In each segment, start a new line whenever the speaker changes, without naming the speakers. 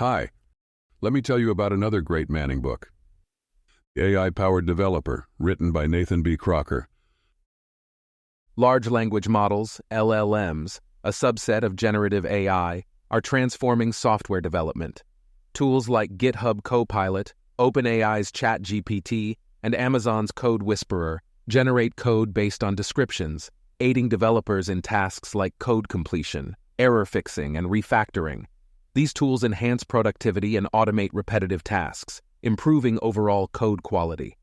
Hi, let me tell you about another great Manning book, The AI-Powered Developer, written by Nathan B. Crocker.
Large language models, LLMs, a subset of generative AI, are transforming software development. Tools like Github Copilot, OpenAI's ChatGPT, and Amazon's Code Whisperer generate code based on descriptions, aiding developers in tasks like code completion, error fixing, and refactoring. These tools enhance productivity and automate repetitive tasks, improving overall code quality.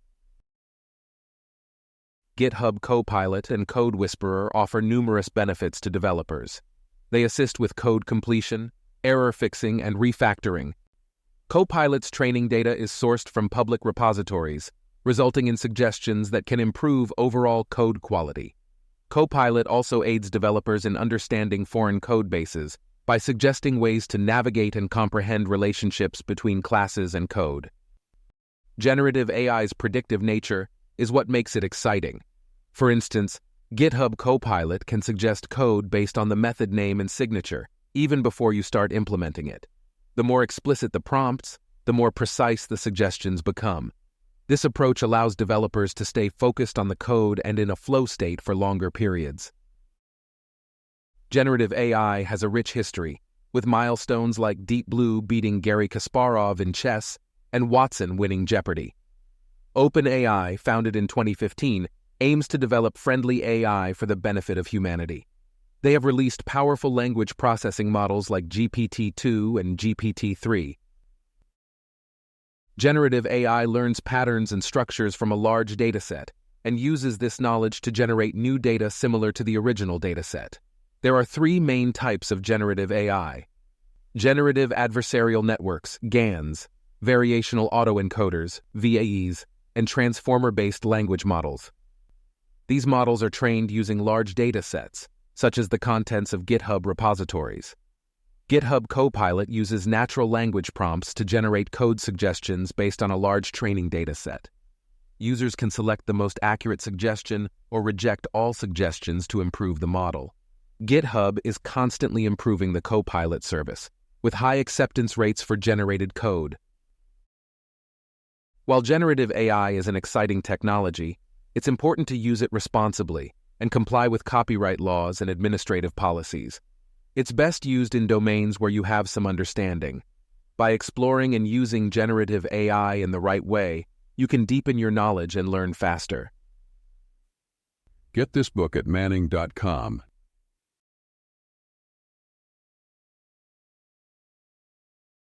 GitHub Copilot and Code Whisperer offer numerous benefits to developers. They assist with code completion, error fixing, and refactoring. Copilot's training data is sourced from public repositories, resulting in suggestions that can improve overall code quality. Copilot also aids developers in understanding foreign code bases by suggesting ways to navigate and comprehend relationships between classes and code. Generative AI's predictive nature is what makes it exciting. For instance, GitHub Copilot can suggest code based on the method name and signature, even before you start implementing it. The more explicit the prompts, the more precise the suggestions become. This approach allows developers to stay focused on the code and in a flow state for longer periods. Generative AI has a rich history, with milestones like Deep Blue beating Garry Kasparov in chess and Watson winning Jeopardy! OpenAI, founded in 2015, aims to develop friendly AI for the benefit of humanity. They have released powerful language processing models like GPT-2 and GPT-3. Generative AI learns patterns and structures from a large dataset and uses this knowledge to generate new data similar to the original dataset. There are three main types of generative AI: generative adversarial networks, GANs, variational autoencoders, VAEs, and transformer-based language models. These models are trained using large data sets, such as the contents of GitHub repositories. GitHub Copilot uses natural language prompts to generate code suggestions based on a large training dataset. Users can select the most accurate suggestion or reject all suggestions to improve the model. GitHub is constantly improving the Copilot service, with high acceptance rates for generated code. While generative AI is an exciting technology, it's important to use it responsibly and comply with copyright laws and administrative policies. It's best used in domains where you have some understanding. By exploring and using generative AI in the right way, you can deepen your knowledge and learn faster.
Get this book at Manning.com